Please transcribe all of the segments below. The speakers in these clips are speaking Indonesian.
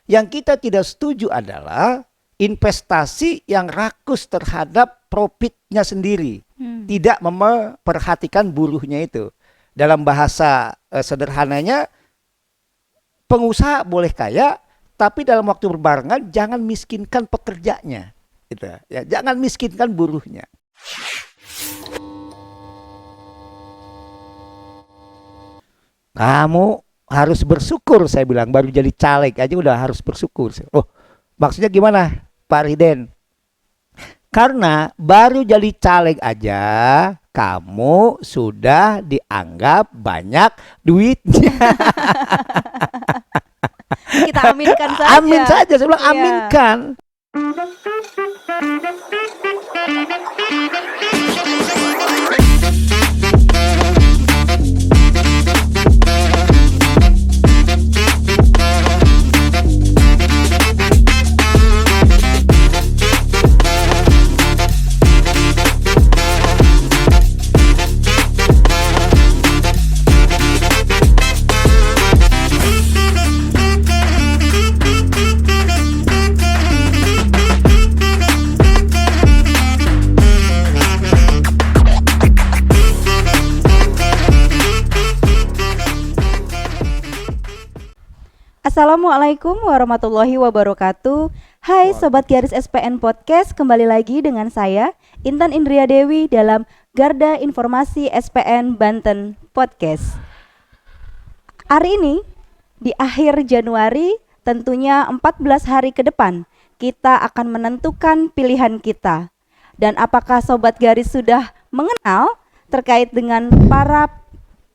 Yang kita tidak setuju adalah investasi yang rakus terhadap profitnya sendiri, tidak memperhatikan buruhnya itu. Dalam bahasa sederhananya, pengusaha boleh kaya, tapi dalam waktu berbarengan jangan miskinkan pekerjanya, gitu. Ya, jangan miskinkan buruhnya. Kamu harus bersyukur, saya bilang, baru jadi caleg aja udah harus bersyukur. Oh, maksudnya gimana, Pak Riden? Karena baru jadi caleg aja kamu sudah dianggap banyak duitnya. Kita aminkan saja. Amin saja, saya bilang aminkan. Assalamualaikum warahmatullahi wabarakatuh. Hai Sobat Garis SPN Podcast, kembali lagi dengan saya Intan Indria Dewi dalam Garda Informasi SPN Banten Podcast. Hari ini di akhir Januari, tentunya 14 hari ke depan kita akan menentukan pilihan kita. Dan apakah Sobat Garis sudah mengenal terkait dengan para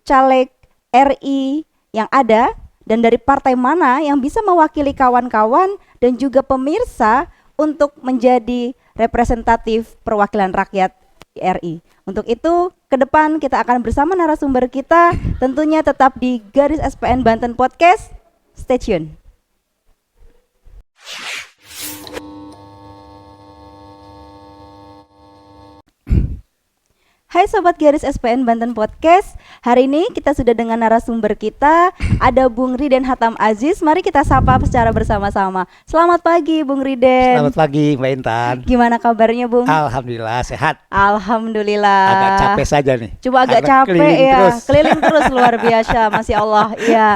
caleg RI yang ada dan dari partai mana yang bisa mewakili kawan-kawan dan juga pemirsa untuk menjadi representatif perwakilan rakyat di RI. Untuk itu, ke depan kita akan bersama narasumber kita, tentunya tetap di Garis SPN Banten Podcast. Stay tune. Hai Sobat Garis SPN Banten Podcast, hari ini kita sudah dengan narasumber kita, ada Bung Riden Hatam Aziz. Mari kita sapa secara bersama-sama. Selamat pagi Bung Riden. Selamat pagi Mbak Intan. Gimana kabarnya Bung? Alhamdulillah sehat. Alhamdulillah. Agak capek saja nih. Coba agak capek keliling terus luar biasa, Masya Allah. Iya.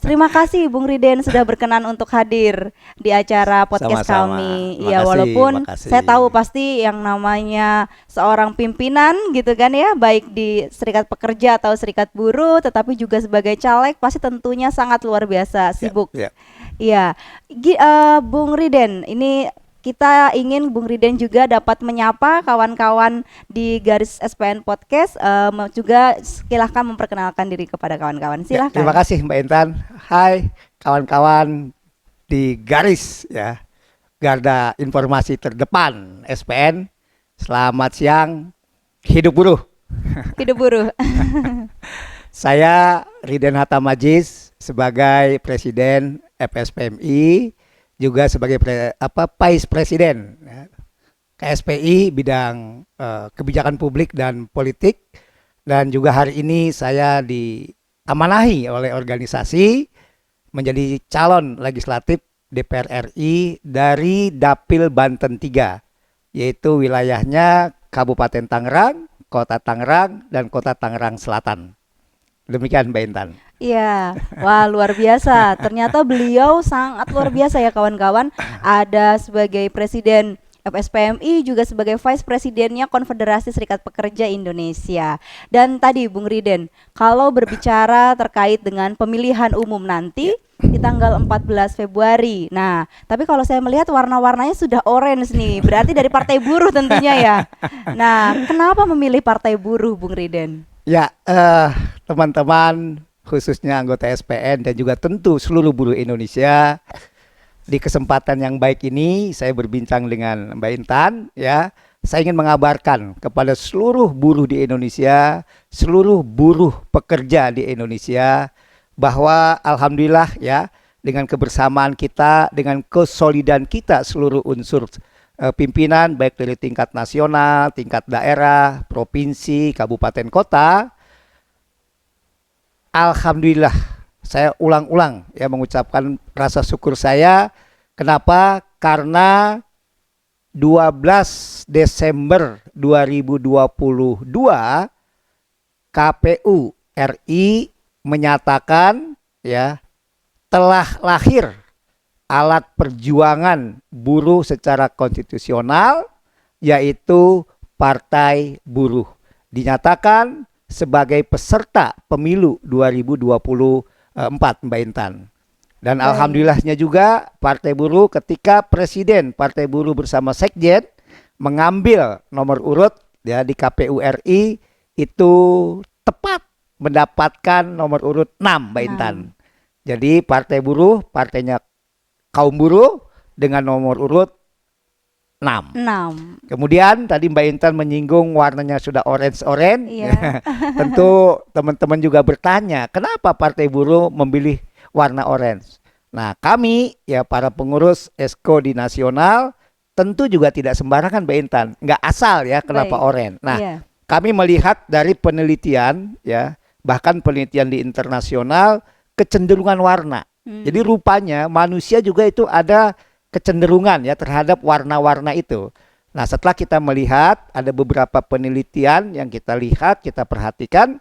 Terima kasih Bung Riden sudah berkenan untuk hadir di acara podcast Sama-sama. kami. Iya, walaupun saya tahu pasti yang namanya seorang pimpinan gitu kan ya, baik di serikat pekerja atau serikat buruh, tetapi juga sebagai caleg pasti tentunya sangat luar biasa sibuk. Iya. Bung Riden, ini kita ingin Bung Riden juga dapat menyapa kawan-kawan di Garis SPN Podcast, juga silahkan memperkenalkan diri kepada kawan-kawan. Silahkan. Terima kasih Mbak Intan. Hai kawan-kawan di Garis ya, Garda Informasi Terdepan SPN. Selamat siang. Hidup buruh. Hidup buruh. Saya Riden Hatam Aziz sebagai Presiden FSPMI, juga sebagai Vice Presiden KSPI bidang kebijakan publik dan politik, dan juga hari ini saya diamanahi oleh organisasi menjadi calon legislatif DPR RI dari Dapil Banten 3, yaitu wilayahnya Kabupaten Tangerang, Kota Tangerang, dan Kota Tangerang Selatan. Demikian Mbak Intan. Iya, wah luar biasa. Ternyata beliau sangat luar biasa ya kawan-kawan. Ada sebagai Presiden FSPMI, juga sebagai Vice Presidennya Konfederasi Serikat Pekerja Indonesia. Dan tadi Bung Riden, kalau berbicara terkait dengan pemilihan umum nanti di tanggal 14 Februari. Nah, tapi kalau saya melihat warna-warnanya sudah orange nih, berarti dari Partai Buruh tentunya ya. Nah, kenapa memilih Partai Buruh Bung Riden? Ya, teman-teman khususnya anggota SPN dan juga tentu seluruh buruh Indonesia, di kesempatan yang baik ini saya berbincang dengan Mbak Intan ya. Saya ingin mengabarkan kepada seluruh buruh di Indonesia, seluruh buruh pekerja di Indonesia, bahwa alhamdulillah ya, dengan kebersamaan kita, dengan kesolidan kita seluruh unsur pimpinan baik dari tingkat nasional, tingkat daerah, provinsi, kabupaten, kota, alhamdulillah saya ulang-ulang ya mengucapkan rasa syukur saya. Kenapa? Karena 12 Desember 2022 KPU RI menyatakan ya telah lahir alat perjuangan buruh secara konstitusional, yaitu Partai Buruh. Dinyatakan sebagai peserta pemilu 2024, Mbak Intan. Dan alhamdulillahnya juga Partai Buruh ketika Presiden Partai Buruh bersama Sekjen mengambil nomor urut ya di KPU RI itu tepat mendapatkan nomor urut 6, Mbak Intan. Jadi Partai Buruh, partainya kaum buruh dengan nomor urut 6. Kemudian tadi Mbak Intan menyinggung warnanya sudah orange-orange. Iya. Tentu teman-teman juga bertanya, kenapa Partai Buruh memilih warna orange? Nah, kami ya para pengurus Esko di nasional tentu juga tidak sembarangan, Mbak Intan. Nggak asal ya kenapa orange. Nah, kami melihat dari penelitian ya, bahkan penelitian di internasional kecenderungan warna. Jadi rupanya manusia juga itu ada kecenderungan ya terhadap warna-warna itu. Nah, setelah kita melihat ada beberapa penelitian yang kita lihat, kita perhatikan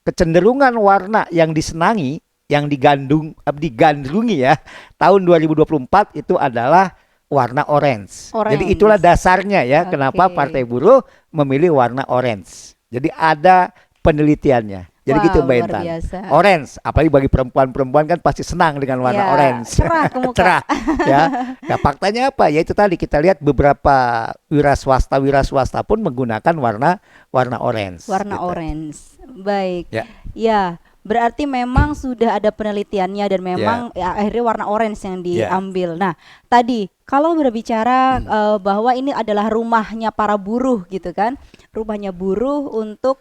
kecenderungan warna yang disenangi, yang digandrungi ya tahun 2024 itu adalah warna orange. Jadi itulah dasarnya ya kenapa Partai Buruh memilih warna orange. Jadi ada penelitiannya. Jadi gitu Mbak Intan. Orange, apalagi bagi perempuan-perempuan kan pasti senang dengan warna orange. Cerah ke muka. Cerah, ya. Nah, faktanya apa? Ya itu tadi kita lihat beberapa wira swasta pun menggunakan warna orange. Warna gitu. orange. Baik. Ya. Ya, berarti memang sudah ada penelitiannya dan memang ya, akhirnya warna orange yang diambil. Nah, tadi kalau berbicara bahwa ini adalah rumahnya para buruh gitu kan. Rumahnya buruh untuk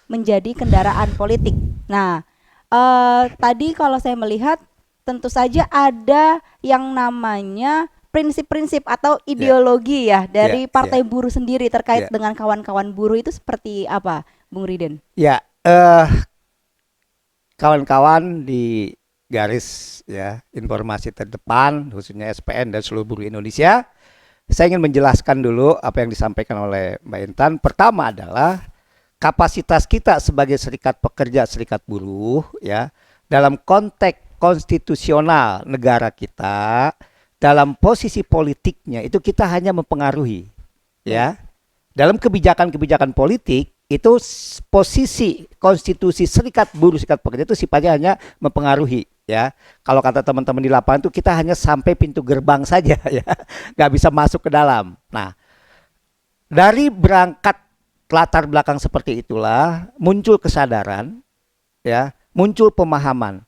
menjadi kendaraan politik. Nah, tadi kalau saya melihat tentu saja ada yang namanya prinsip-prinsip atau ideologi ya dari Partai Buruh sendiri terkait dengan kawan-kawan buruh itu seperti apa, Bung Riden? Ya, kawan-kawan di garis ya informasi terdepan khususnya SPN dan seluruh buruh Indonesia, saya ingin menjelaskan dulu apa yang disampaikan oleh Mbak Intan. Pertama adalah kapasitas kita sebagai serikat pekerja, serikat buruh ya, dalam konteks konstitusional negara kita, dalam posisi politiknya itu kita hanya mempengaruhi ya. Dalam kebijakan-kebijakan politik itu posisi konstitusi serikat buruh, serikat pekerja itu sifatnya hanya mempengaruhi ya. Kalau kata teman-teman di lapangan itu kita hanya sampai pintu gerbang saja ya, nggak bisa masuk ke dalam. Nah, dari berangkat latar belakang seperti itulah muncul kesadaran ya, muncul pemahaman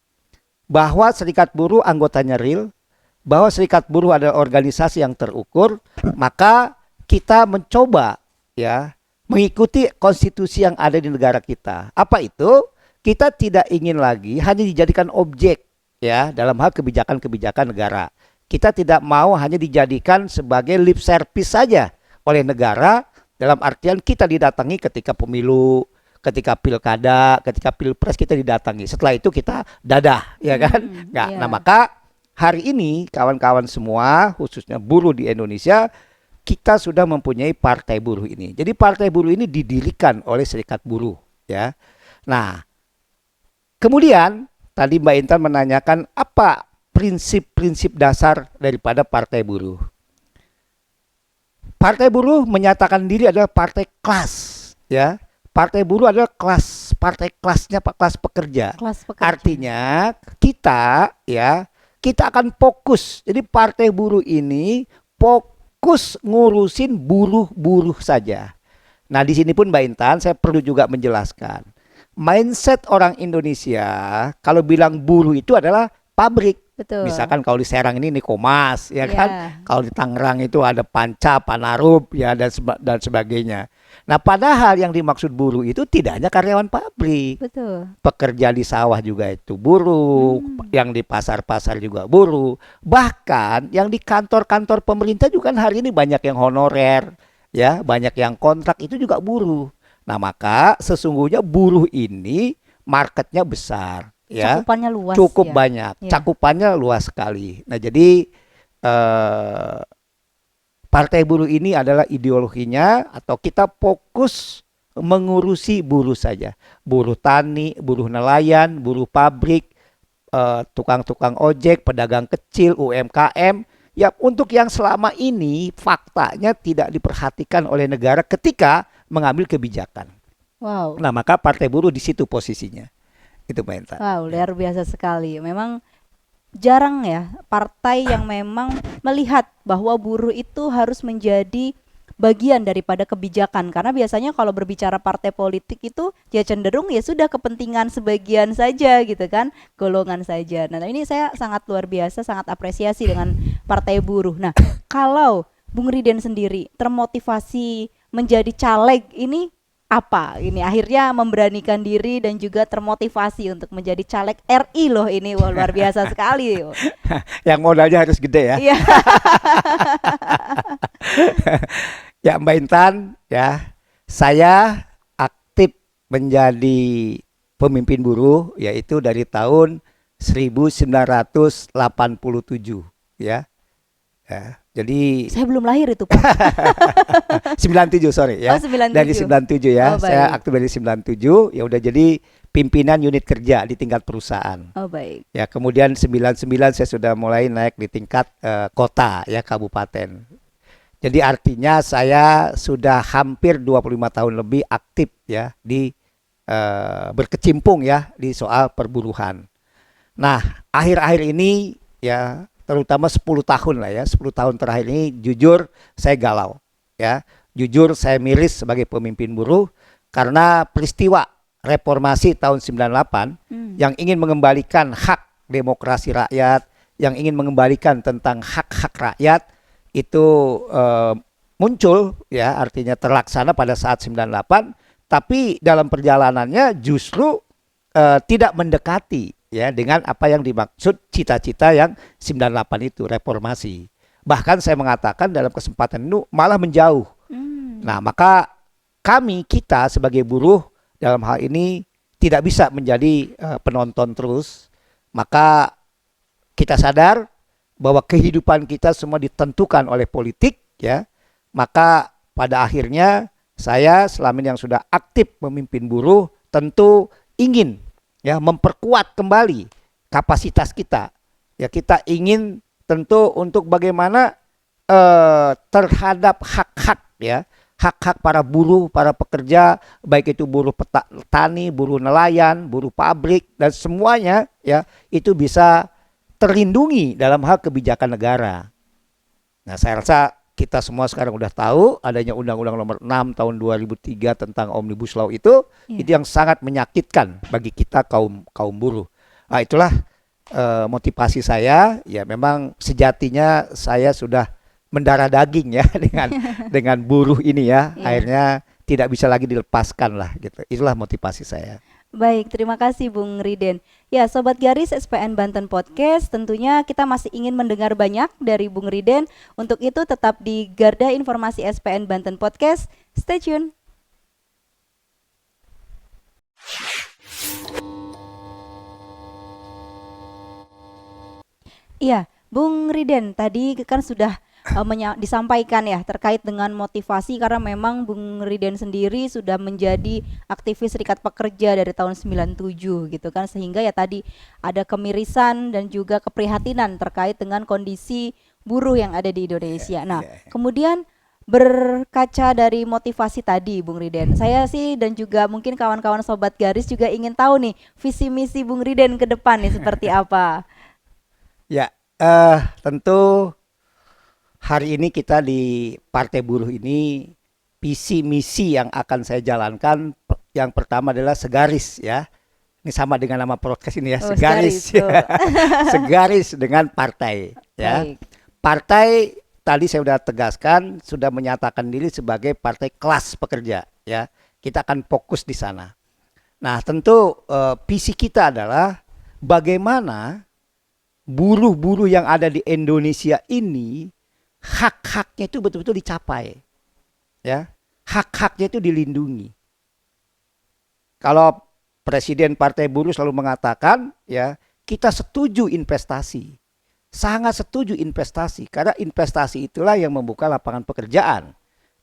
bahwa serikat buruh anggotanya real, bahwa serikat buruh adalah organisasi yang terukur, maka kita mencoba ya mengikuti konstitusi yang ada di negara kita. Apa itu? Kita tidak ingin lagi hanya dijadikan objek ya dalam hal kebijakan-kebijakan negara. Kita tidak mau hanya dijadikan sebagai lip service saja oleh negara. Dalam artian kita didatangi ketika pemilu, ketika pilkada, ketika pilpres kita didatangi. Setelah itu kita dadah, ya kan? Nggak. Nah, maka hari ini kawan-kawan semua, khususnya buruh di Indonesia, kita sudah mempunyai Partai Buruh ini. Jadi Partai Buruh ini didirikan oleh serikat buruh, ya. Nah, kemudian tadi Mbak Intan menanyakan apa prinsip-prinsip dasar daripada Partai Buruh. Partai Buruh menyatakan diri adalah partai kelas, ya. Partai Buruh adalah partai kelasnya kelas pekerja. Artinya kita akan fokus. Jadi Partai Buruh ini fokus ngurusin buruh-buruh saja. Nah, di sini pun Mbak Intan saya perlu juga menjelaskan. Mindset orang Indonesia kalau bilang buruh itu adalah pabrik. Betul. Misalkan kalau di Serang ini Nikomas, ya kan? Kalau di Tangerang itu ada Panca, Panarup, ya dan sebagainya. Nah, padahal yang dimaksud buruh itu tidak hanya karyawan pabrik. Betul. Pekerja di sawah juga itu buruh, yang di pasar-pasar juga buruh. Bahkan yang di kantor-kantor pemerintah juga kan hari ini banyak yang honorer, ya, banyak yang kontrak itu juga buruh. Nah, maka sesungguhnya buruh ini marketnya besar. ya. Cakupannya luas. Cukup ya. banyak, Ya. cakupannya luas sekali. Nah, jadi Partai Buruh ini adalah ideologinya atau kita fokus mengurusi buruh saja. Buruh tani, buruh nelayan, buruh pabrik, tukang-tukang ojek, pedagang kecil, UMKM. Ya, untuk yang selama ini faktanya tidak diperhatikan oleh negara ketika mengambil kebijakan. Wow. Nah, maka Partai Buruh di situ posisinya. Itu Mbak Intan. Wow, luar biasa sekali. Memang jarang ya partai yang memang melihat bahwa buruh itu harus menjadi bagian daripada kebijakan, karena biasanya kalau berbicara partai politik itu ya cenderung ya sudah kepentingan sebagian saja gitu kan, golongan saja. Nah, ini saya sangat luar biasa, sangat apresiasi dengan partai buruh. Nah, kalau Bung Riden sendiri termotivasi menjadi caleg ini apa? Ini akhirnya memberanikan diri dan juga termotivasi untuk menjadi caleg RI loh ini. Wah, luar biasa sekali. Yang modalnya harus gede ya. Iya. Ya Mbak Intan, ya saya aktif menjadi pemimpin buruh yaitu dari tahun 1987 ya. Ya, jadi Saya belum lahir itu, Pak. 97 sorry ya. Oh, 97. Dari 97 ya. Oh, Saya baik. aktif dari 97 ya udah jadi pimpinan unit kerja di tingkat perusahaan. Oh, baik. Ya, kemudian 99 saya sudah mulai naik di tingkat kota ya, kabupaten. Jadi artinya saya sudah hampir 25 tahun lebih aktif ya di berkecimpung ya di soal perburuhan. Nah, akhir-akhir ini ya terutama 10 tahun lah ya, 10 tahun terakhir ini jujur saya galau ya. Jujur saya miris sebagai pemimpin buruh karena peristiwa reformasi tahun 98 yang ingin mengembalikan hak demokrasi rakyat, yang ingin mengembalikan tentang hak-hak rakyat itu muncul ya, artinya terlaksana pada saat 98, tapi dalam perjalanannya justru tidak mendekati ya dengan apa yang dimaksud cita-cita yang 98 itu reformasi. Bahkan saya mengatakan dalam kesempatan itu malah menjauh. Nah, maka kita sebagai buruh dalam hal ini tidak bisa menjadi penonton terus. Maka kita sadar bahwa kehidupan kita semua ditentukan oleh politik ya. Maka pada akhirnya saya selama ini yang sudah aktif memimpin buruh tentu ingin ya memperkuat kembali kapasitas kita. Ya, kita ingin tentu untuk bagaimana terhadap hak-hak ya, hak-hak para buruh, para pekerja, baik itu buruh petani, buruh nelayan, buruh pabrik dan semuanya ya, itu bisa terlindungi dalam hal kebijakan negara. Nah, saya rasa kita semua sekarang udah tahu adanya Undang-Undang Nomor 6 Tahun 2003 tentang Omnibus Law itu yang sangat menyakitkan bagi kita kaum buruh. Nah, itulah motivasi saya ya, memang sejatinya saya sudah mendarah daging ya dengan buruh ini ya. Akhirnya tidak bisa lagi dilepaskan lah gitu. Itulah motivasi saya. Baik, terima kasih Bung Riden. Ya, Sobat Garis SPN Banten Podcast, tentunya kita masih ingin mendengar banyak dari Bung Riden. Untuk itu tetap di Garda Informasi SPN Banten Podcast. Stay tune. Iya, Bung Riden tadi kan sudah disampaikan ya terkait dengan motivasi, karena memang Bung Riden sendiri sudah menjadi aktivis serikat pekerja dari tahun 97 gitu kan, sehingga ya tadi ada kemirisan dan juga keprihatinan terkait dengan kondisi buruh yang ada di Indonesia. Nah, kemudian berkaca dari motivasi tadi Bung Riden, saya sih dan juga mungkin kawan-kawan Sobat Garis juga ingin tahu nih visi misi Bung Riden ke depan nih seperti apa. Ya, tentu hari ini kita di Partai Buruh ini visi misi yang akan saya jalankan yang pertama adalah segaris ya. Ini sama dengan nama podcast ini ya, segaris. Ya. Segaris dengan partai ya. Baik. Partai tadi saya sudah tegaskan, sudah menyatakan diri sebagai partai kelas pekerja ya. Kita akan fokus di sana. Nah, tentu visi kita adalah bagaimana buruh-buruh yang ada di Indonesia ini hak-haknya itu betul-betul dicapai. Ya. Hak-haknya itu dilindungi. Kalau Presiden Partai Buruh selalu mengatakan ya, kita setuju investasi. Sangat setuju investasi karena investasi itulah yang membuka lapangan pekerjaan.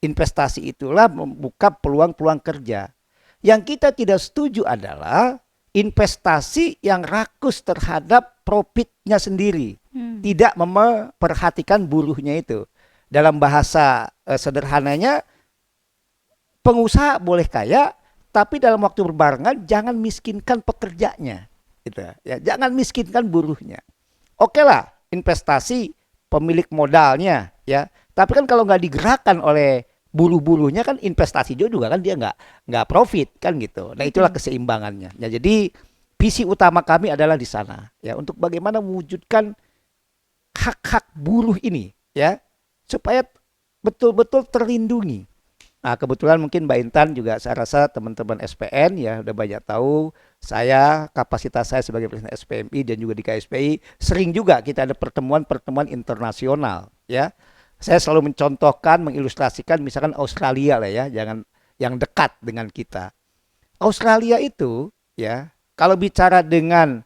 Investasi itulah membuka peluang-peluang kerja. Yang kita tidak setuju adalah investasi yang rakus terhadap profitnya sendiri. Tidak memperhatikan buruhnya itu. Dalam bahasa sederhananya, pengusaha boleh kaya, tapi dalam waktu berbarengan jangan miskinkan pekerjanya. Gitu. Ya, jangan miskinkan buruhnya. Oke lah, investasi pemilik modalnya, ya. Tapi kan kalau nggak digerakkan oleh buruh-buruhnya kan investasi juga kan dia nggak profit kan gitu. Nah itulah keseimbangannya. Ya, jadi visi utama kami adalah di sana, ya, untuk bagaimana mewujudkan hak-hak buruh ini, ya, supaya betul-betul terlindungi. Nah, kebetulan mungkin Mbak Intan juga saya rasa teman-teman SPN ya udah banyak tahu saya kapasitas saya sebagai presiden SPMI dan juga di KSPI sering juga kita ada pertemuan-pertemuan internasional ya. Saya selalu mencontohkan, mengilustrasikan misalkan Australia lah ya, jangan yang dekat dengan kita. Australia itu ya kalau bicara dengan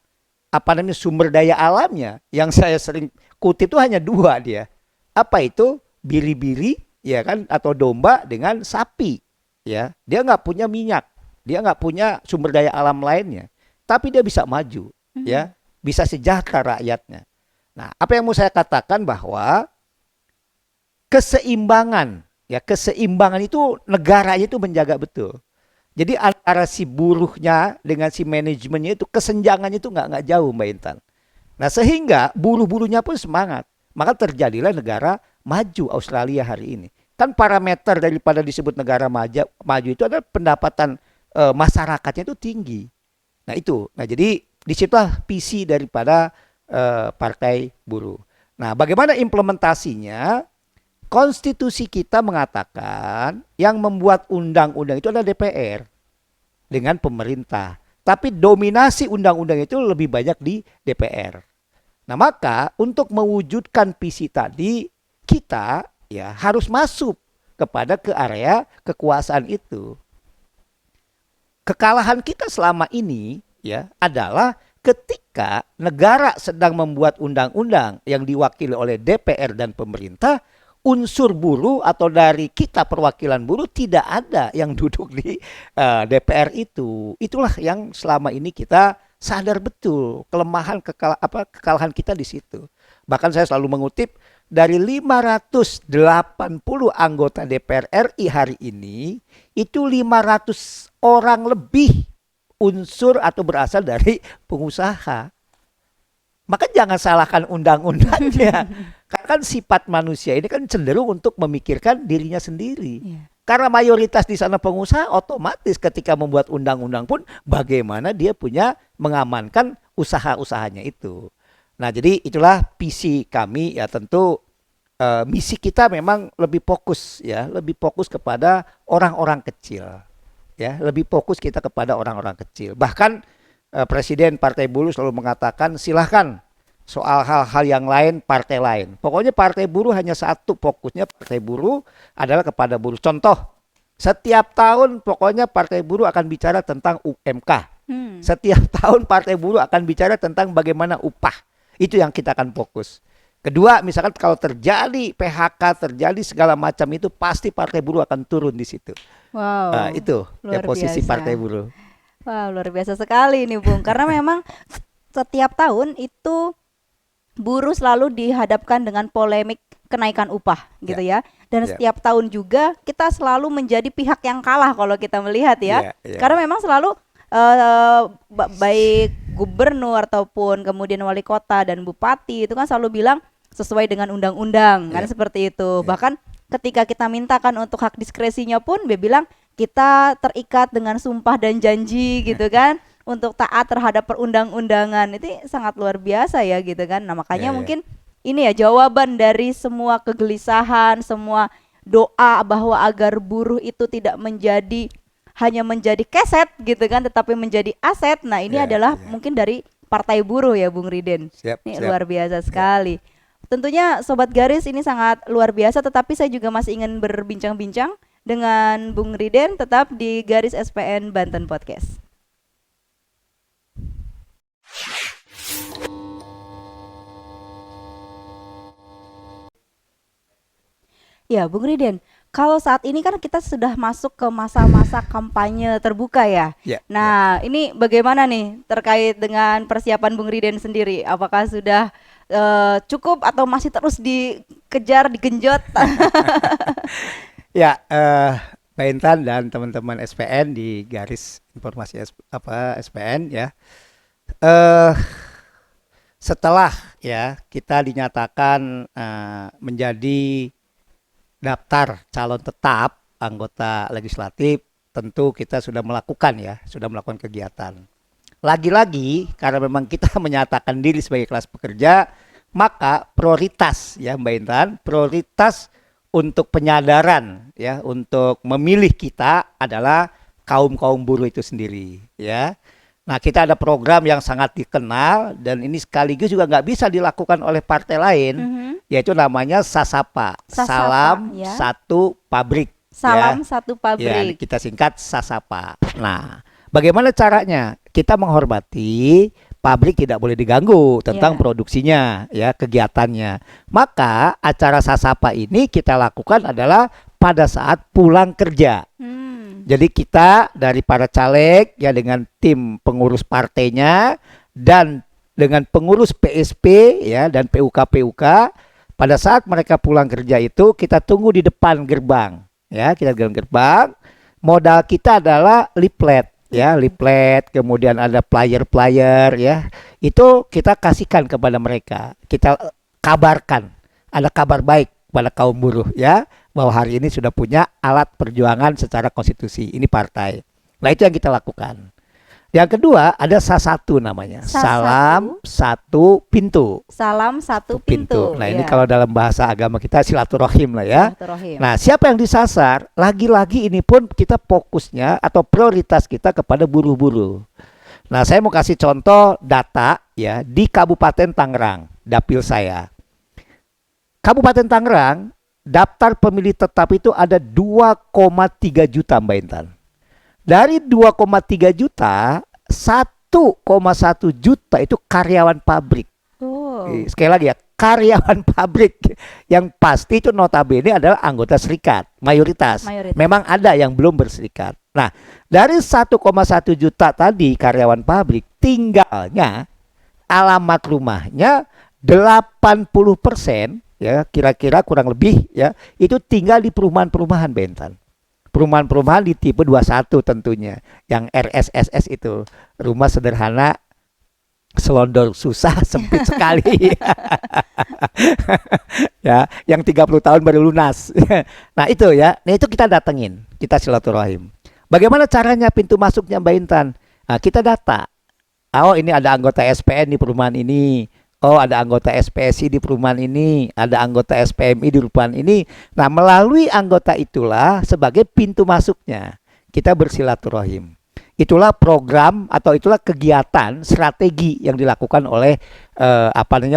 sumber daya alamnya yang saya sering kutip itu hanya dua dia. Apa itu? Biri-biri ya kan, atau domba dengan sapi ya. Dia nggak punya minyak, dia nggak punya sumber daya alam lainnya, tapi dia bisa maju ya, bisa sejahtera rakyatnya. Nah, apa yang mau saya katakan bahwa keseimbangan itu negaranya itu menjaga betul. Jadi antara si buruhnya dengan si manajemennya itu kesenjangannya itu nggak jauh Mbak Intan. Nah sehingga buruh-buruhnya pun semangat, maka terjadilah negara maju Australia hari ini. Kan parameter daripada disebut negara maju itu adalah pendapatan masyarakatnya itu tinggi. Nah itu, jadi disitulah visi daripada Partai Buruh. Nah bagaimana implementasinya? Konstitusi kita mengatakan yang membuat undang-undang itu adalah DPR dengan pemerintah. Tapi dominasi undang-undang itu lebih banyak di DPR. Nah maka untuk mewujudkan visi tadi kita ya harus masuk ke area kekuasaan itu. Kekalahan kita selama ini ya adalah ketika negara sedang membuat undang-undang yang diwakili oleh DPR dan pemerintah, unsur buruh atau dari kita perwakilan buruh tidak ada yang duduk di DPR itu. Itulah yang selama ini kita sadar betul kelemahan kekalahan kita di situ. Bahkan saya selalu mengutip dari 580 anggota DPR RI hari ini, itu 500 orang lebih unsur atau berasal dari pengusaha. Maka jangan salahkan undang-undangnya. Karena kan sifat manusia ini kan cenderung untuk memikirkan dirinya sendiri. Karena mayoritas di sana pengusaha, otomatis ketika membuat undang-undang pun bagaimana dia punya mengamankan usaha-usahanya itu. Nah jadi itulah visi kami ya, tentu misi kita memang lebih fokus ya, lebih fokus kepada orang-orang kecil. Ya, lebih fokus kita kepada orang-orang kecil. Bahkan Presiden Partai Buruh selalu mengatakan silahkan soal hal-hal yang lain partai lain. Pokoknya Partai Buruh hanya satu, fokusnya Partai Buruh adalah kepada buruh. Contoh, setiap tahun pokoknya Partai Buruh akan bicara tentang UMK. Setiap tahun Partai Buruh akan bicara tentang bagaimana upah. Itu yang kita akan fokus. Kedua, misalkan kalau terjadi PHK, terjadi segala macam itu pasti Partai Buruh akan turun di situ. Wow. Itu ya posisi biasa. Partai Buruh. Wow, luar biasa sekali nih Bung. Karena memang setiap tahun itu buruh selalu dihadapkan dengan polemik kenaikan upah gitu ya. Dan setiap tahun juga kita selalu menjadi pihak yang kalah kalau kita melihat ya. Karena memang selalu baik gubernur ataupun kemudian wali kota dan bupati itu kan selalu bilang sesuai dengan undang-undang kan seperti itu. Bahkan ketika kita mintakan untuk hak diskresinya pun dia bilang kita terikat dengan sumpah dan janji gitu kan untuk taat terhadap perundang-undangan. Itu sangat luar biasa ya gitu kan. Nah makanya mungkin ini ya jawaban dari semua kegelisahan, semua doa bahwa agar buruh itu tidak hanya menjadi keset gitu kan, tetapi menjadi aset. Nah ini adalah mungkin dari Partai Buruh ya Bung Riden. Ini luar biasa sekali. Tentunya Sobat Garis ini sangat luar biasa, tetapi saya juga masih ingin berbincang-bincang dengan Bung Riden tetap di Garis SPN Banten Podcast. Ya, Bung Riden, kalau saat ini kan kita sudah masuk ke masa-masa kampanye terbuka ya. Ya, Nah, ini bagaimana nih terkait dengan persiapan Bung Riden sendiri? Apakah sudah cukup atau masih terus dikejar, digenjot? ya, Mbak Intan dan teman-teman SPN di garis informasi SPN ya. Eh, Setelah ya kita dinyatakan menjadi daftar calon tetap anggota legislatif, tentu kita sudah melakukan kegiatan. Lagi-lagi karena memang kita menyatakan diri sebagai kelas pekerja, maka prioritas ya Mbak Intan, prioritas untuk penyadaran ya untuk memilih kita adalah kaum buruh itu sendiri ya. Nah, kita ada program yang sangat dikenal dan ini sekaligus juga nggak bisa dilakukan oleh partai lain, yaitu namanya Sasapa, Salam ya. Satu Pabrik. Salam ya. Satu Ya, Pabrik. kita singkat Sasapa. Nah, bagaimana caranya? Kita menghormati pabrik tidak boleh diganggu tentang Ya. produksinya, ya, kegiatannya. Maka acara Sasapa ini kita lakukan adalah pada saat pulang kerja. Jadi kita dari para caleg ya dengan tim pengurus partainya dan dengan pengurus PSP ya dan PUK pada saat mereka pulang kerja itu kita tunggu di depan gerbang ya, kita di gerbang. Modal kita adalah leaflet ya, leaflet, kemudian ada flyer ya. Itu kita kasihkan kepada mereka. Kita kabarkan ada kabar baik pada kaum buruh ya, bahwa hari ini sudah punya alat perjuangan secara konstitusi, ini partai. Nah, itu yang kita lakukan. Yang kedua ada SA1 namanya, Salam Satu Pintu. Salam Satu Pintu. Nah, ini kalau dalam bahasa agama kita silaturahim lah ya. Nah, siapa yang disasar? Lagi-lagi ini pun kita fokusnya atau prioritas kita kepada buruh-buruh. Nah, saya mau kasih contoh data ya di Kabupaten Tangerang, dapil saya. Kabupaten Tangerang, daftar pemilih tetap itu ada 2,3 juta Mbak Intan. Dari 2,3 juta, 1,1 juta itu karyawan pabrik. Sekali lagi ya, karyawan pabrik. Yang pasti itu notabene adalah anggota serikat, mayoritas. Memang ada yang belum berserikat. Nah, dari 1,1 juta tadi karyawan pabrik, tinggalnya alamat rumahnya 80%. Ya, kira-kira kurang lebih ya, itu tinggal di perumahan-perumahan Bentan. Perumahan-perumahan di tipe 21 tentunya. Yang RSSS itu, rumah sederhana selondor susah sempit sekali. Ya, yang 30 tahun baru lunas. Nah, itu ya. Nah, itu kita datengin, kita silaturahim. Bagaimana caranya pintu masuknya Mbak Intan? Nah, kita data. Oh, ini ada anggota SPN di perumahan ini. Oh, ada anggota SPSI di perumahan ini, ada anggota SPMI di perumahan ini. Nah, melalui anggota itulah sebagai pintu masuknya kita bersilaturahim. Itulah program atau itulah kegiatan strategi yang dilakukan oleh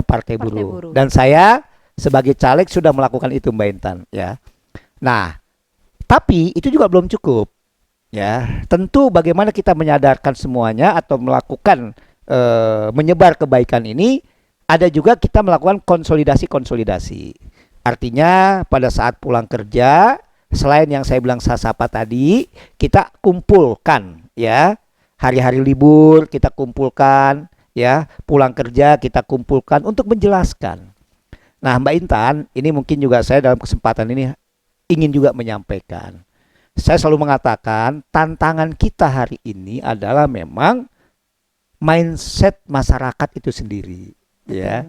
Partai Buruh. Dan saya sebagai caleg sudah melakukan itu Mbak Intan ya. Nah, tapi itu juga belum cukup ya. Tentu bagaimana kita menyadarkan semuanya atau melakukan menyebar kebaikan ini. Ada juga kita melakukan konsolidasi. Artinya pada saat pulang kerja, selain yang saya bilang Sasapa tadi, kita kumpulkan ya. Hari-hari libur kita kumpulkan ya, pulang kerja kita kumpulkan untuk menjelaskan. Nah, Mbak Intan, ini mungkin juga saya dalam kesempatan ini ingin juga menyampaikan. Saya selalu mengatakan tantangan kita hari ini adalah memang mindset masyarakat itu sendiri. Ya,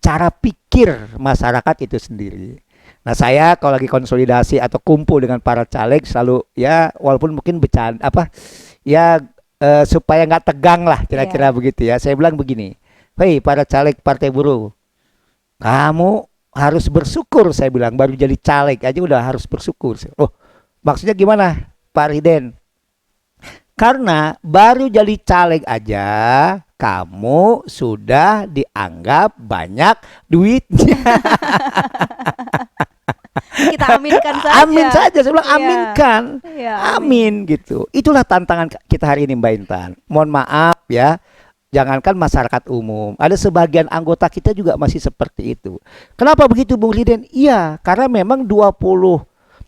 cara pikir masyarakat itu sendiri. Nah, saya kalau lagi konsolidasi atau kumpul dengan para caleg selalu ya, walaupun mungkin bercanda supaya nggak tegang lah kira-kira begitu ya. Saya bilang begini, hei para caleg Partai Buruh, kamu harus bersyukur, saya bilang, baru jadi caleg aja udah harus bersyukur. Oh, maksudnya gimana Pak Riden? Karena baru jadi caleg aja kamu sudah dianggap banyak duitnya. Kita aminkan saja. Amin saja, saya bilang aminkan. Ya, amin gitu. Itulah tantangan kita hari ini Mbak Intan. Mohon maaf ya, Jangankan masyarakat umum, ada sebagian anggota kita juga masih seperti itu. Kenapa begitu Bung Riden? Iya, karena memang 20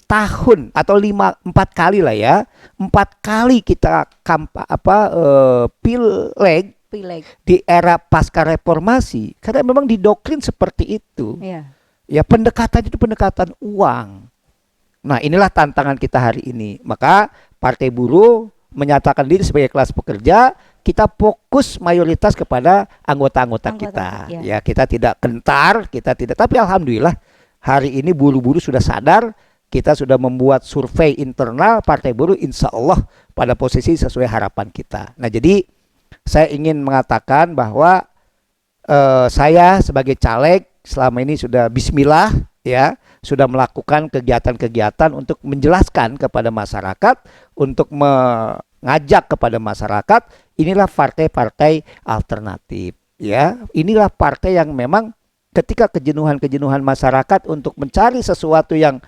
tahun atau 4 kali lah ya. 4 kali kita pileg Pileg. di era pasca reformasi karena memang didoktrin seperti itu. Iya. Ya pendekatan itu pendekatan uang. Nah, inilah tantangan kita hari ini. Maka Partai Buruh menyatakan diri sebagai kelas pekerja, kita fokus mayoritas kepada anggota-anggota kita. Ya. Ya, kita tidak gentar, kita tidak. Tapi alhamdulillah hari ini buruh-buruh sudah sadar. Kita sudah membuat survei internal Partai Buruh, insya Allah pada posisi sesuai harapan kita. Nah, jadi saya ingin mengatakan bahwa saya sebagai caleg selama ini sudah bismillah ya, sudah melakukan kegiatan-kegiatan untuk menjelaskan kepada masyarakat, untuk mengajak kepada masyarakat, inilah partai-partai alternatif ya. Inilah partai yang memang ketika kejenuhan-kejenuhan masyarakat untuk mencari sesuatu yang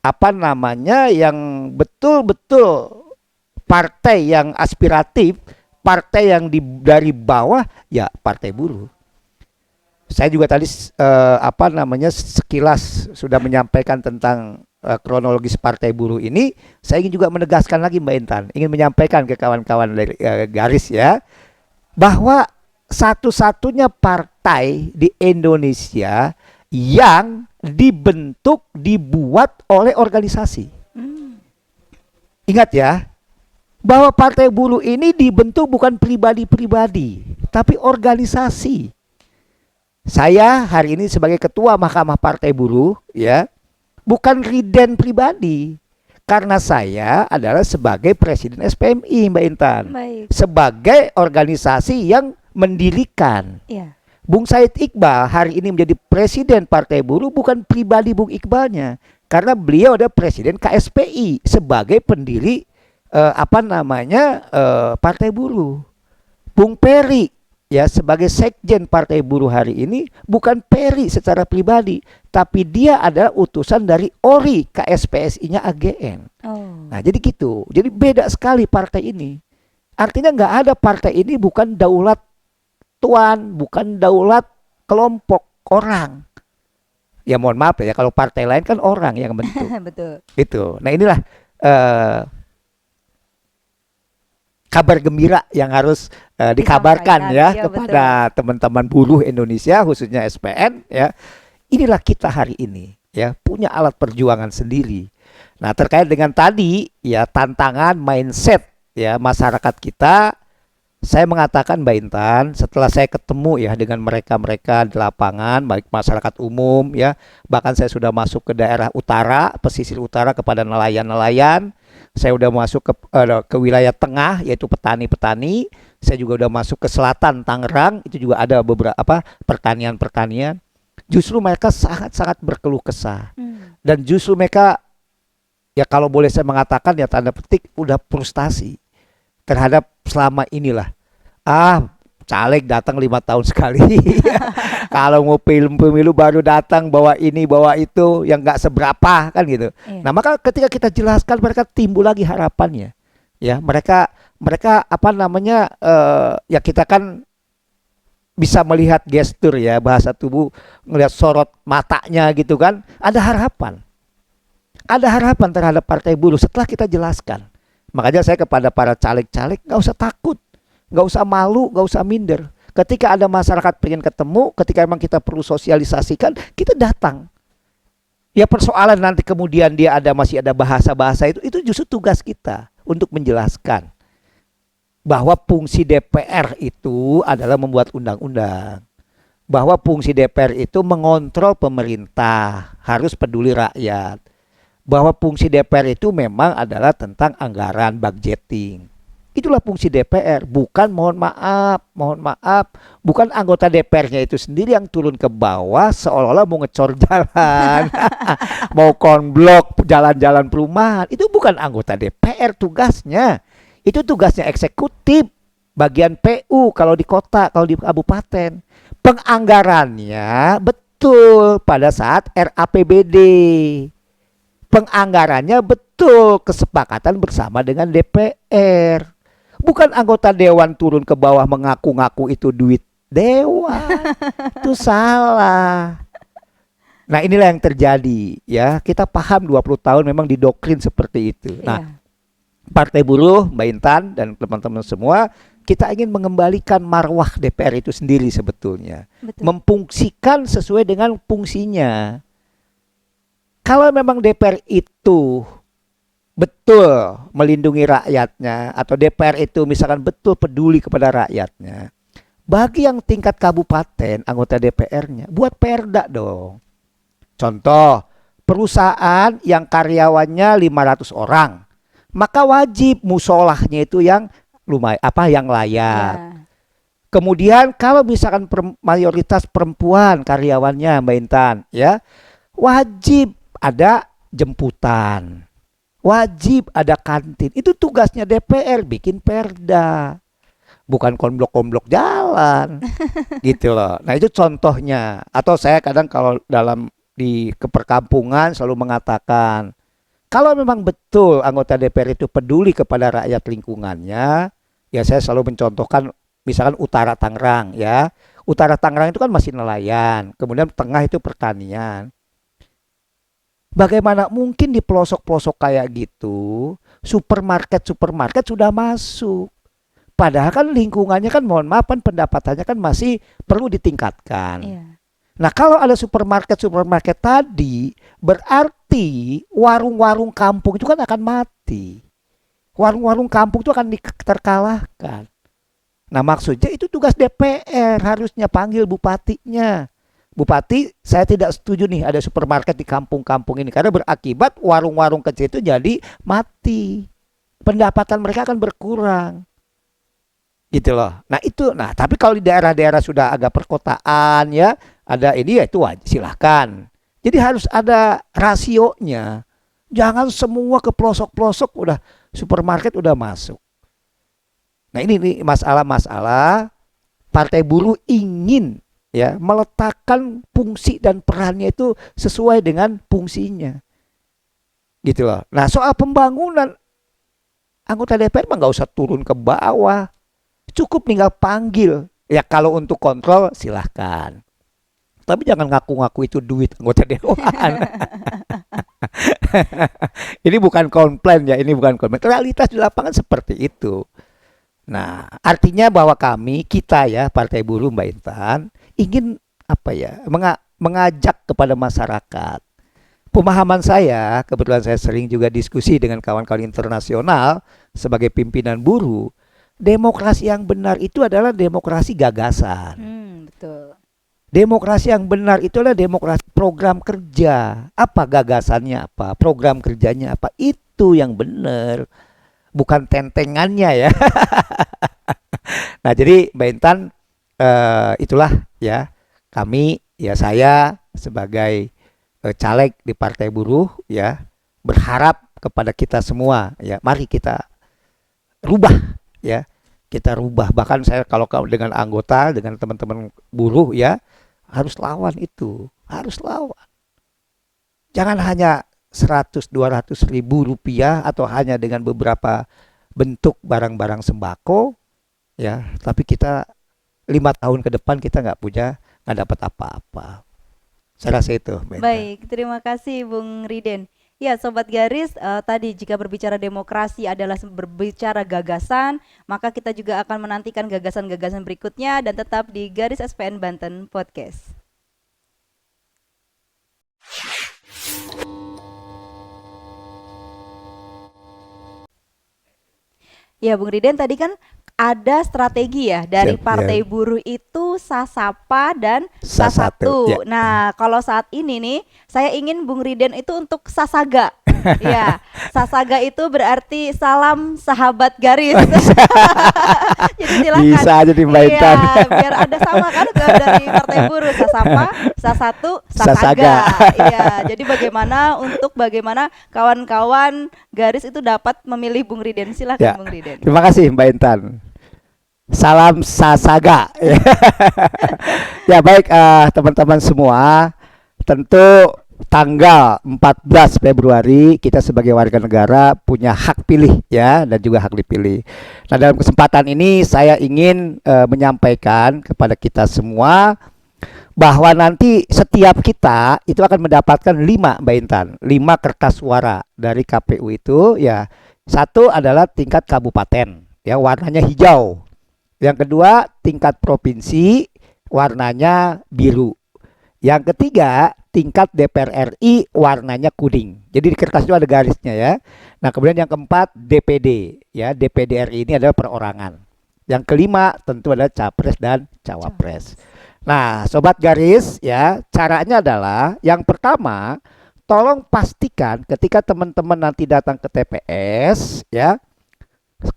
yang betul-betul partai yang aspiratif, partai yang dari bawah, ya Partai Buruh. Saya juga tadi sekilas sudah menyampaikan tentang kronologis Partai Buruh ini. Saya ingin juga menegaskan lagi Mbak Intan, ingin menyampaikan ke kawan-kawan dari garis ya, bahwa satu-satunya partai di Indonesia yang dibuat oleh organisasi. Ingat ya, bahwa Partai Buruh ini dibentuk bukan pribadi-pribadi, tapi organisasi. Saya hari ini sebagai ketua Mahkamah Partai Buruh ya, bukan Riden pribadi, karena saya adalah sebagai presiden SPMI Mbak Intan. Baik. Sebagai organisasi yang mendirikan. Iya. Bung Said Iqbal hari ini menjadi presiden Partai Buruh bukan pribadi Bung Iqbalnya, karena beliau adalah presiden KSPI sebagai pendiri Partai Buruh. Bung Peri ya sebagai sekjen Partai Buruh hari ini bukan Peri secara pribadi, tapi dia adalah utusan dari ORI KSPSI-nya AGN. Oh. Nah jadi gitu, jadi beda sekali partai ini. Artinya nggak ada partai ini bukan daulat tuan, bukan daulat kelompok orang. Ya mohon maaf ya, kalau partai lain kan orang yang bentuk. Betul. Itu. Nah inilah kabar gembira yang harus dikabarkan ya kepada teman-teman buruh Indonesia, khususnya SPN ya. Inilah kita hari ini ya, punya alat perjuangan sendiri. Nah terkait dengan tadi ya, tantangan mindset ya masyarakat kita, saya mengatakan Mbak Intan, setelah saya ketemu ya dengan mereka-mereka di lapangan, baik masyarakat umum ya, bahkan saya sudah masuk ke daerah utara, pesisir utara kepada nelayan-nelayan, saya udah masuk ke wilayah tengah yaitu petani-petani, saya juga udah masuk ke selatan Tangerang, itu juga ada beberapa pertanian-pertanian. Justru mereka sangat-sangat berkeluh kesah, dan justru mereka ya kalau boleh saya mengatakan ya tanda petik udah frustasi terhadap selama inilah caleg datang 5 tahun sekali. Kalau mau pemilu baru datang bawa ini bawa itu yang nggak seberapa kan gitu. Iya. Nah maka ketika kita jelaskan mereka timbul lagi harapannya. Ya mereka ya kita kan bisa melihat gestur ya, bahasa tubuh, ngelihat sorot matanya gitu kan. Ada harapan terhadap Partai Buruh setelah kita jelaskan. Makanya saya kepada para caleg-caleg, nggak usah takut, nggak usah malu, nggak usah minder. Ketika ada masyarakat pengen ketemu, ketika memang kita perlu sosialisasikan, kita datang. Ya persoalan nanti kemudian dia masih ada bahasa-bahasa itu justru tugas kita untuk menjelaskan bahwa fungsi DPR itu adalah membuat undang-undang. Bahwa fungsi DPR itu mengontrol pemerintah, harus peduli rakyat. Bahwa fungsi DPR itu memang adalah tentang anggaran, budgeting. Itulah fungsi DPR, bukan mohon maaf, bukan anggota DPR-nya itu sendiri yang turun ke bawah seolah-olah mau ngecor jalan, mau konblok jalan-jalan perumahan. Itu bukan anggota DPR tugasnya. Itu tugasnya eksekutif, bagian PU kalau di kota, kalau di kabupaten. Penganggarannya betul pada saat RAPBD. Penganggarannya betul kesepakatan bersama dengan DPR. Bukan anggota dewan turun ke bawah mengaku-ngaku itu duit dewan. Itu salah. Nah, inilah yang terjadi ya. Kita paham 20 tahun memang didoktrin seperti itu. Nah, Iya, Partai Buruh, Mbak Intan dan teman-teman semua, kita ingin mengembalikan marwah DPR itu sendiri sebetulnya. betul. Memfungsikan sesuai dengan fungsinya. Kalau memang DPR itu betul melindungi rakyatnya, atau DPR itu misalkan betul peduli kepada rakyatnya, bagi yang tingkat kabupaten anggota DPR-nya buat perda dong. Contoh, perusahaan yang karyawannya 500 orang, maka wajib musolahnya itu yang lumayan yang layak. Iya. Kemudian kalau misalkan mayoritas perempuan karyawannya, Mbak Intan, ya, wajib ada jemputan. Wajib ada kantin. Itu tugasnya DPR, bikin perda. Bukan komblok-komblok jalan. Gitu loh. Nah, itu contohnya. Atau saya kadang kalau di keperkampungan selalu mengatakan, kalau memang betul anggota DPR itu peduli kepada rakyat lingkungannya, ya saya selalu mencontohkan misalkan Utara Tangerang ya. Utara Tangerang itu kan masih nelayan, kemudian tengah itu pertanian. Bagaimana mungkin di pelosok-pelosok kayak gitu, supermarket sudah masuk. Padahal kan lingkungannya kan, mohon maaf, kan pendapatannya kan masih perlu ditingkatkan. Iya. Nah, kalau ada supermarket tadi, berarti warung-warung kampung itu kan akan mati. Warung-warung kampung itu akan terkalahkan. Nah, maksudnya itu tugas DPR, harusnya panggil bupatinya. Bupati, saya tidak setuju nih ada supermarket di kampung-kampung ini, karena berakibat warung-warung kecil itu jadi mati. Pendapatan mereka akan berkurang. Gitu loh. Nah, tapi kalau di daerah-daerah sudah agak perkotaan ya, ada ini ya itu wajib, silahkan. Jadi harus ada rasionya. Jangan semua ke pelosok-pelosok udah supermarket udah masuk. Nah, ini masalah-masalah Partai Buruh ingin ya meletakkan fungsi dan perannya itu sesuai dengan fungsinya. Gitu loh. Nah, soal pembangunan, anggota DPR mah nggak usah turun ke bawah. Cukup tinggal panggil. Ya kalau untuk kontrol silahkan. Tapi jangan ngaku-ngaku itu duit anggota dewan. Ini bukan komplain ya, ini bukan komplain. Realitas di lapangan seperti itu. Nah, artinya bahwa kita ya Partai Buruh, Mbak Intan, ingin mengajak kepada masyarakat. Pemahaman saya, kebetulan saya sering juga diskusi dengan kawan-kawan internasional sebagai pimpinan buruh. Demokrasi yang benar itu adalah demokrasi gagasan. Betul. Demokrasi yang benar itu adalah demokrasi program kerja. Apa gagasannya apa, program kerjanya apa, itu yang benar. Bukan tentengannya ya. Nah, jadi Mbak Intan, itulah ya saya sebagai caleg di Partai Buruh ya, berharap kepada kita semua ya, mari kita rubah ya. Kita rubah, bahkan saya kalau dengan anggota, dengan teman-teman buruh ya, harus lawan itu, harus lawan. Jangan hanya 100-200 ribu rupiah atau hanya dengan beberapa bentuk barang-barang sembako ya, tapi kita 5 tahun ke depan kita nggak dapat apa-apa. Saya rasa itu. Baik, terima kasih Bung Riden. Ya, Sobat Garis, tadi jika berbicara demokrasi adalah berbicara gagasan, maka kita juga akan menantikan gagasan-gagasan berikutnya, dan tetap di Garis SPN Banten Podcast. Ya, Bung Riden, tadi kan ada strategi ya dari Partai Buruh itu Sasapa dan Sasatu. Ya. Nah, kalau saat ini nih, saya ingin Bung Riden itu untuk Sasaga. Ya, Sasaga itu berarti salam sahabat garis. Jadi silakan. Bisa aja dimainkan. Iya, biar ada sama kan dari Partai Buruh, Sasapa, Sasatu, Sasaga. Iya, jadi bagaimana kawan-kawan garis itu dapat memilih Bung Riden. Silakan Ya. Bung Riden. Terima kasih Mbak Intan. Salam Sasaga. Ya baik, teman-teman semua, tentu tanggal 14 Februari kita sebagai warga negara punya hak pilih ya, dan juga hak dipilih. Nah, dalam kesempatan ini saya ingin menyampaikan kepada kita semua bahwa nanti setiap kita itu akan mendapatkan 5, Mbak Intan, 5 kertas suara dari KPU itu ya. Satu adalah tingkat kabupaten ya, warnanya hijau. Yang kedua tingkat provinsi, warnanya biru. Yang ketiga tingkat DPR RI, warnanya kuning. Jadi di kertas itu ada garisnya ya. Nah, kemudian yang keempat DPD ya, DPD RI ini adalah perorangan. Yang kelima tentu adalah capres dan cawapres. Nah, sobat garis ya, caranya adalah yang pertama, tolong pastikan ketika teman-teman nanti datang ke TPS ya,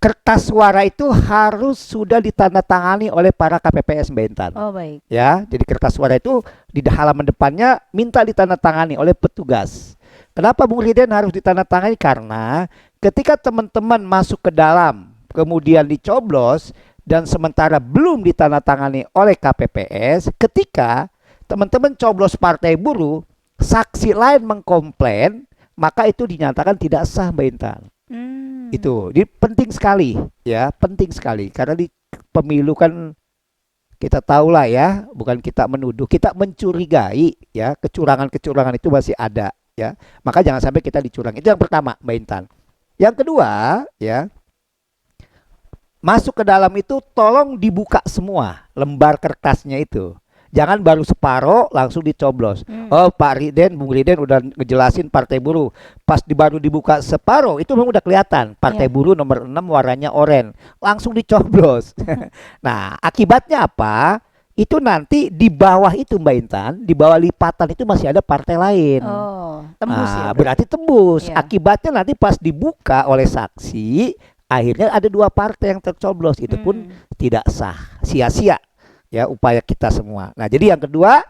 kertas suara itu harus sudah ditandatangani oleh para KPPS, Mbak Intan. Oh, baik. Ya, jadi kertas suara itu di halaman depannya minta ditandatangani oleh petugas. Kenapa Bung Riden harus ditandatangani? Karena ketika teman-teman masuk ke dalam, kemudian dicoblos dan sementara belum ditandatangani oleh KPPS, ketika teman-teman coblos partai buruh, saksi lain mengkomplain, maka itu dinyatakan tidak sah, Mbak Intan. Itu jadi penting sekali ya, penting sekali karena di pemilu kan kita tahu lah ya, bukan kita menuduh, kita mencurigai ya, kecurangan itu masih ada ya, maka jangan sampai kita dicurang. Itu yang pertama, Mbak Intan. Yang kedua ya, masuk ke dalam itu tolong dibuka semua lembar kertasnya itu. Jangan baru separoh langsung dicoblos. Oh, Pak Riden, Bung Riden udah ngejelasin partai buruh. Pas baru dibuka separoh itu memang udah kelihatan. Partai buruh nomor 6 warnanya oranye. Langsung dicoblos. Nah, akibatnya apa? Itu nanti di bawah itu, Mbak Intan, di bawah lipatan itu masih ada partai lain. Oh, tembus ya. Berarti tembus. Iya. Akibatnya nanti pas dibuka oleh saksi, akhirnya ada 2 partai yang tercoblos. Itu pun tidak sah. Sia-sia ya upaya kita semua. Nah, jadi yang kedua,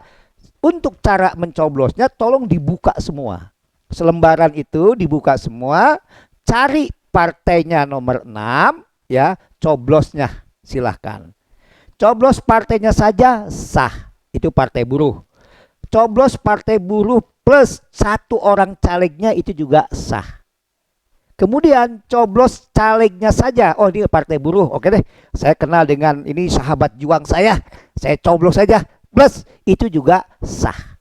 untuk cara mencoblosnya tolong dibuka semua. Selembaran itu dibuka semua, cari partainya nomor 6 ya, coblosnya silahkan. Coblos partainya saja sah, itu partai buruh. Coblos partai buruh plus 1 orang calegnya itu juga sah. Kemudian coblos calegnya saja. Oh, ini partai buruh. Oke deh, saya kenal dengan ini sahabat juang saya coblos saja. Plus itu juga sah.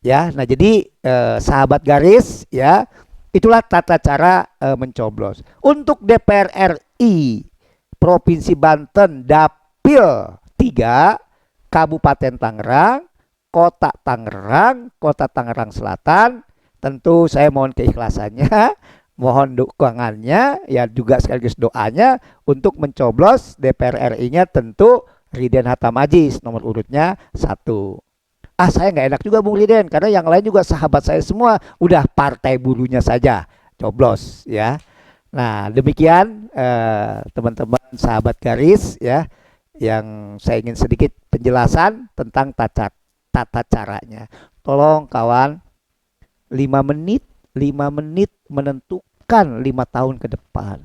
Ya, nah jadi sahabat garis ya, itulah tata cara mencoblos. Untuk DPR RI Provinsi Banten Dapil 3 Kabupaten Tangerang, Kota Tangerang Selatan, tentu saya mohon keikhlasannya, mohon dukungannya ya, juga sekaligus doanya untuk mencoblos DPR RI-nya tentu Riden Hatam Aziz, nomor urutnya 1. Saya nggak enak juga Bung Riden, karena yang lain juga sahabat saya semua, udah partai buruhnya saja coblos ya. Nah, demikian teman-teman sahabat garis ya, yang saya ingin sedikit penjelasan tentang tata caranya. Tolong kawan, 5 menit menentukan 5 tahun ke depan.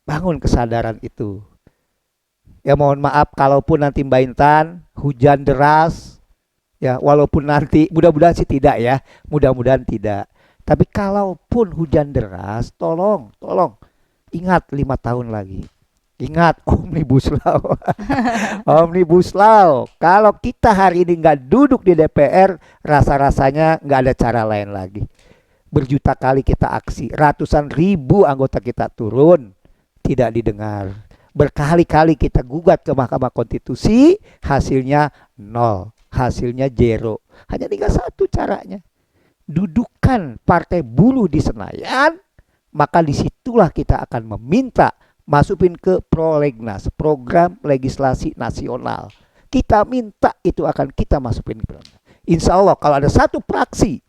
Bangun kesadaran itu. Ya, mohon maaf kalaupun nanti Mbak Intan hujan deras ya, walaupun nanti mudah-mudahan sih tidak ya, mudah-mudahan tidak. Tapi kalaupun hujan deras, tolong ingat 5 tahun lagi. Ingat Omnibus Law. Omnibus Law. Kalau kita hari ini nggak duduk di DPR, rasa-rasanya nggak ada cara lain lagi. Berjuta kali kita aksi, ratusan ribu anggota kita turun, tidak didengar. Berkali-kali kita gugat ke Mahkamah Konstitusi, hasilnya 0, hasilnya 0. Hanya tinggal 1 caranya. Dudukkan partai buruh di Senayan, maka disitulah kita akan meminta masukin ke prolegnas, program legislasi nasional. Kita minta itu akan kita masukin ke prolegnas. Insya Allah kalau ada 1 praksi,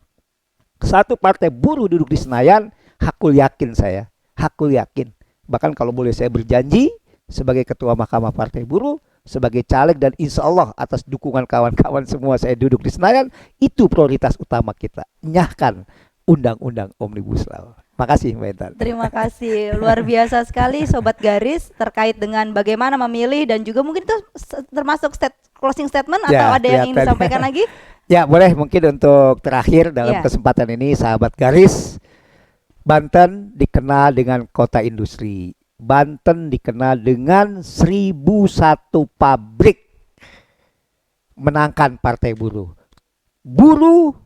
1 partai buruh duduk di Senayan, hakul yakin saya, hakul yakin. Bahkan kalau boleh saya berjanji sebagai ketua Mahkamah Partai Buruh, sebagai caleg, dan insya Allah atas dukungan kawan-kawan semua saya duduk di Senayan, itu prioritas utama kita, nyahkan undang-undang Omnibus Law. Makasih Mbak Intan. Terima kasih, luar biasa sekali Sobat Garis terkait dengan bagaimana memilih, dan juga mungkin itu termasuk closing statement atau ada yang ingin disampaikan lagi? Ya, boleh mungkin untuk terakhir dalam Ya. kesempatan ini sahabat garis, Banten dikenal dengan kota industri. Banten dikenal dengan 1001 pabrik menangkan Partai Buruh. Buruh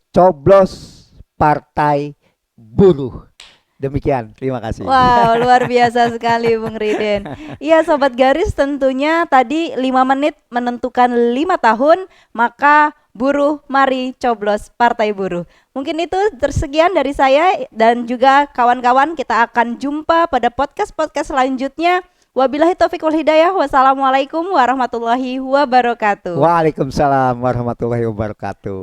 coblos Partai Buruh. Demikian, terima kasih. Wow, luar biasa sekali Bung Riden. Iya Sobat Garis, tentunya tadi 5 menit menentukan 5 tahun, maka buruh mari coblos Partai Buruh. Mungkin itu tersekian dari saya dan juga kawan-kawan, kita akan jumpa pada podcast-podcast selanjutnya. Wabillahi taufiq wal hidayah. Wassalamualaikum warahmatullahi wabarakatuh. Waalaikumsalam warahmatullahi wabarakatuh.